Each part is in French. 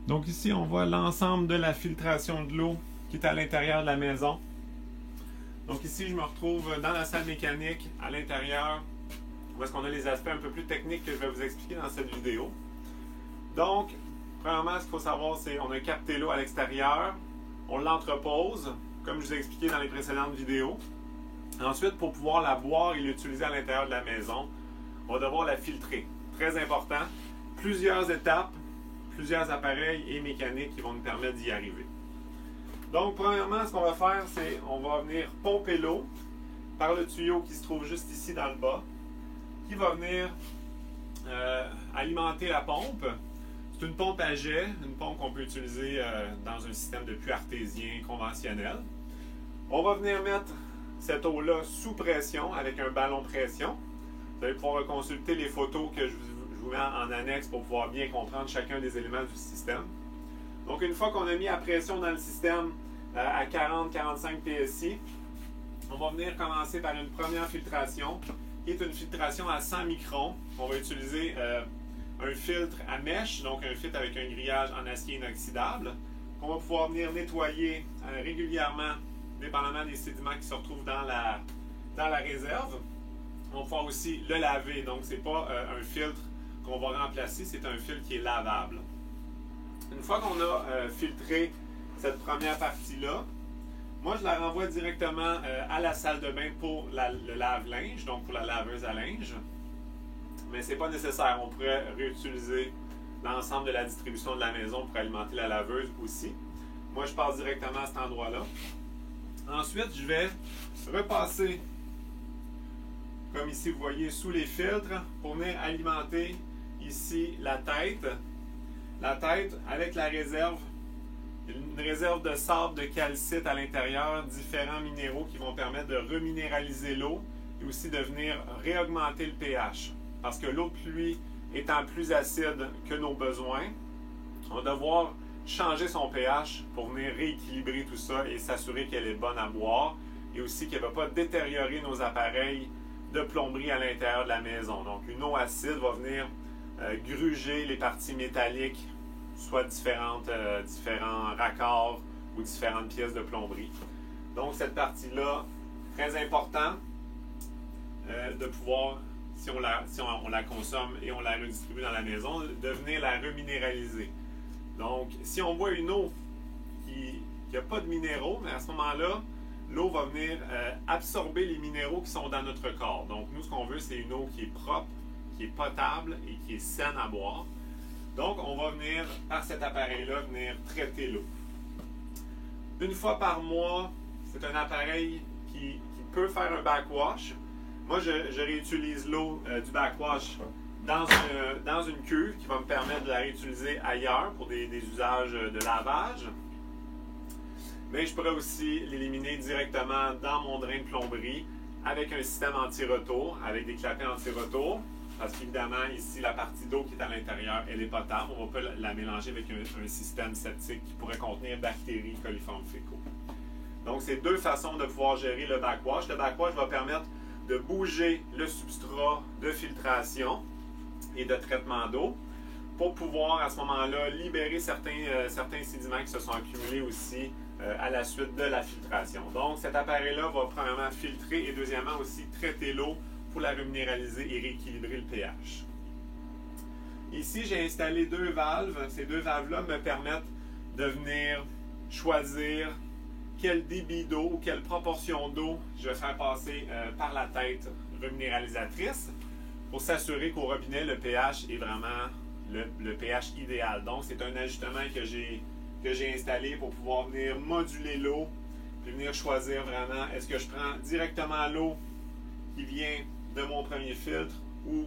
Donc ici, on voit l'ensemble de la filtration de l'eau qui est à l'intérieur de la maison. Donc ici, je me retrouve dans la salle mécanique, à l'intérieur, où est-ce qu'on a les aspects un peu plus techniques que je vais vous expliquer dans cette vidéo. Donc, premièrement, ce qu'il faut savoir, c'est qu'on a capté l'eau à l'extérieur, on l'entrepose, comme je vous ai expliqué dans les précédentes vidéos. Ensuite, pour pouvoir la boire et l'utiliser à l'intérieur de la maison, on va devoir la filtrer. Très important. Plusieurs étapes, plusieurs appareils et mécaniques qui vont nous permettre d'y arriver. Donc, premièrement, ce qu'on va faire, c'est on va venir pomper l'eau par le tuyau qui se trouve juste ici dans le bas, qui va venir alimenter la pompe. C'est une pompe à jet, une pompe qu'on peut utiliser dans un système de puits artésien conventionnel. On va venir mettre cette eau-là sous pression avec un ballon pression. Vous allez pouvoir consulter les photos que je vous mets en annexe pour pouvoir bien comprendre chacun des éléments du système. Donc, une fois qu'on a mis à pression dans le système à 40-45 PSI, on va venir commencer par une première filtration, qui est une filtration à 100 microns. On va utiliser un filtre à mèche, donc un filtre avec un grillage en acier inoxydable, qu'on va pouvoir venir nettoyer régulièrement, dépendamment des sédiments qui se retrouvent dans la réserve. On va pouvoir aussi le laver, donc ce n'est pas un filtre qu'on va remplacer, c'est un filtre qui est lavable. Une fois qu'on a filtré cette première partie-là, moi je la renvoie directement à la salle de bain pour le lave-linge, donc pour la laveuse à linge. Mais ce n'est pas nécessaire, on pourrait réutiliser l'ensemble de la distribution de la maison pour alimenter la laveuse aussi. Moi je passe directement à cet endroit-là. Ensuite, je vais repasser, comme ici vous voyez, sous les filtres pour venir alimenter ici la tête. La tête avec la réserve, une réserve de sable, de calcite à l'intérieur, différents minéraux qui vont permettre de reminéraliser l'eau et aussi de venir réaugmenter le pH. Parce que l'eau de pluie étant plus acide que nos besoins, on va devoir changer son pH pour venir rééquilibrer tout ça et s'assurer qu'elle est bonne à boire et aussi qu'elle ne va pas détériorer nos appareils de plomberie à l'intérieur de la maison. Donc, une eau acide va venir gruger les parties métalliques, soit différents raccords ou différentes pièces de plomberie. Donc, cette partie-là, très important de pouvoir, si on la consomme et on la redistribue dans la maison, de venir la reminéraliser. Donc, si on boit une eau qui n'a pas de minéraux, mais à ce moment-là, l'eau va venir absorber les minéraux qui sont dans notre corps. Donc, nous, ce qu'on veut, c'est une eau qui est propre, qui est potable et qui est saine à boire. Donc, on va venir, par cet appareil-là, venir traiter l'eau. Une fois par mois, c'est un appareil qui peut faire un backwash. Moi, je réutilise l'eau du backwash dans une cuve qui va me permettre de la réutiliser ailleurs pour des usages de lavage. Mais je pourrais aussi l'éliminer directement dans mon drain de plomberie avec un système anti-retour, avec des clapets anti-retour. Parce qu'évidemment, ici, la partie d'eau qui est à l'intérieur, elle est potable. On ne va pas la mélanger avec un système septique qui pourrait contenir bactéries, coliformes fécaux. Donc, c'est deux façons de pouvoir gérer le backwash. Le backwash va permettre de bouger le substrat de filtration et de traitement d'eau pour pouvoir, à ce moment-là, libérer certains sédiments qui se sont accumulés aussi à la suite de la filtration. Donc, cet appareil-là va premièrement filtrer et deuxièmement aussi traiter l'eau pour la reminéraliser et rééquilibrer le pH. Ici, j'ai installé deux valves. Ces deux valves-là me permettent de venir choisir quel débit d'eau ou quelle proportion d'eau je vais faire passer par la tête reminéralisatrice pour s'assurer qu'au robinet, le pH est vraiment le pH idéal. Donc, c'est un ajustement que j'ai installé pour pouvoir venir moduler l'eau et venir choisir vraiment est-ce que je prends directement l'eau qui vient de mon premier filtre ou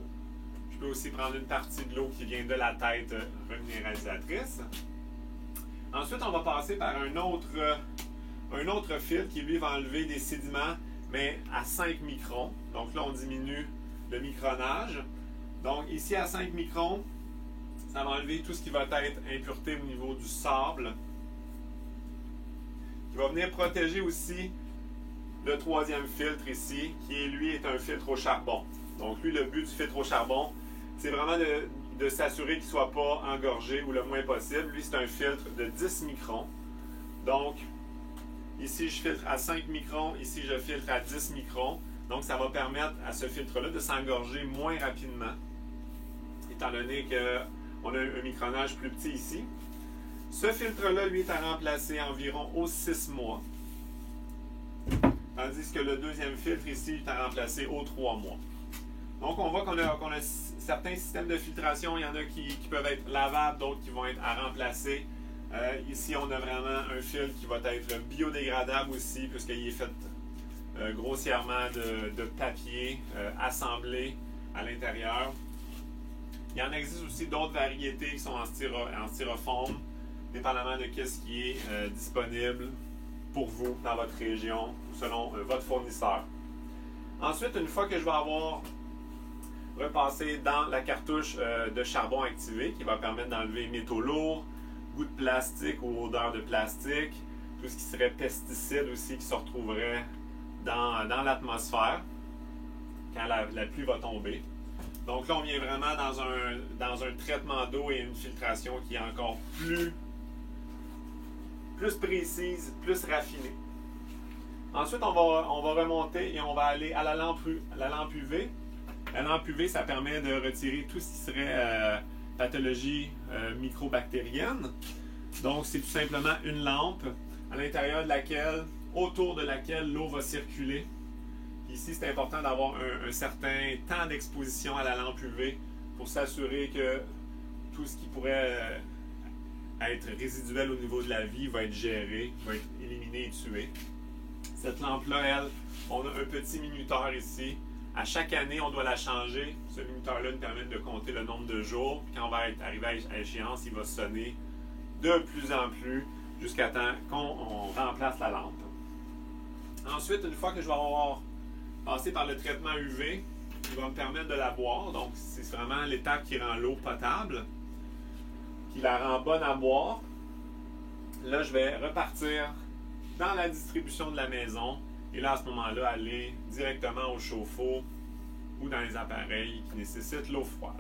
je peux aussi prendre une partie de l'eau qui vient de la tête reminéralisatrice. Ensuite, on va passer par un autre filtre qui, lui, va enlever des sédiments, mais à 5 microns. Donc là, on diminue le micronage. Donc ici, à 5 microns, ça va enlever tout ce qui va être impureté au niveau du sable. Qui va venir protéger aussi le troisième filtre ici, qui lui est un filtre au charbon. Donc lui, le but du filtre au charbon, c'est vraiment de s'assurer qu'il ne soit pas engorgé ou le moins possible. Lui, c'est un filtre de 10 microns. Donc, ici, je filtre à 5 microns. Ici, je filtre à 10 microns. Donc, ça va permettre à ce filtre-là de s'engorger moins rapidement, étant donné qu'on a un micronnage plus petit ici. Ce filtre-là, lui, est à remplacer environ aux 6 mois. Tandis que le deuxième filtre ici est à remplacer aux 3 mois. Donc, on voit qu'on a certains systèmes de filtration. Il y en a qui peuvent être lavables, d'autres qui vont être à remplacer. Ici, on a vraiment un filtre qui va être biodégradable aussi, puisqu'il est fait grossièrement de papier assemblé à l'intérieur. Il y en existe aussi d'autres variétés qui sont en styrofoam, dépendamment de ce qui est disponible pour vous dans votre région, selon votre fournisseur. Ensuite, une fois que je vais avoir repassé dans la cartouche de charbon activé, qui va permettre d'enlever métaux lourds, goût de plastique ou odeur de plastique, tout ce qui serait pesticides aussi qui se retrouverait dans l'atmosphère quand la pluie va tomber. Donc là, on vient vraiment dans un traitement d'eau et une filtration qui est encore plus précise, plus raffinée. Ensuite, on va remonter et on va aller à la lampe UV. La lampe UV, ça permet de retirer tout ce qui serait pathologie microbactérienne. Donc, c'est tout simplement une lampe à l'intérieur de laquelle, autour de laquelle l'eau va circuler. Ici, c'est important d'avoir un certain temps d'exposition à la lampe UV pour s'assurer que tout ce qui pourrait être résiduel au niveau de la vie va être géré, va être éliminé et tué. Cette lampe-là, elle, on a un petit minuteur ici. À chaque année, on doit la changer. Ce minuteur-là nous permet de compter le nombre de jours. Puis quand on va arriver à échéance, il va sonner de plus en plus jusqu'à temps qu'on remplace la lampe. Ensuite, une fois que je vais avoir passé par le traitement UV, il va me permettre de la boire. Donc, c'est vraiment l'étape qui rend l'eau potable, qui la rend bonne à boire. Là, je vais repartir dans la distribution de la maison. Et là, à ce moment-là, aller directement au chauffe-eau ou dans les appareils qui nécessitent l'eau froide.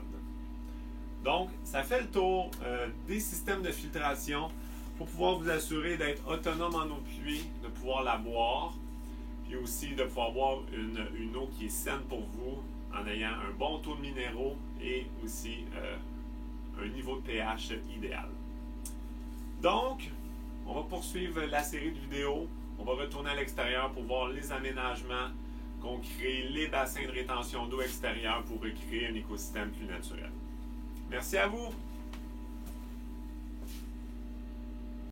Donc, ça fait le tour des systèmes de filtration pour pouvoir vous assurer d'être autonome en eau de pluie, de pouvoir la boire, puis aussi de pouvoir boire une eau qui est saine pour vous en ayant un bon taux de minéraux et aussi un niveau de pH idéal. Donc, on va poursuivre la série de vidéos. On va retourner à l'extérieur pour voir les aménagements qu'on crée, les bassins de rétention d'eau extérieure pour recréer un écosystème plus naturel. Merci à vous!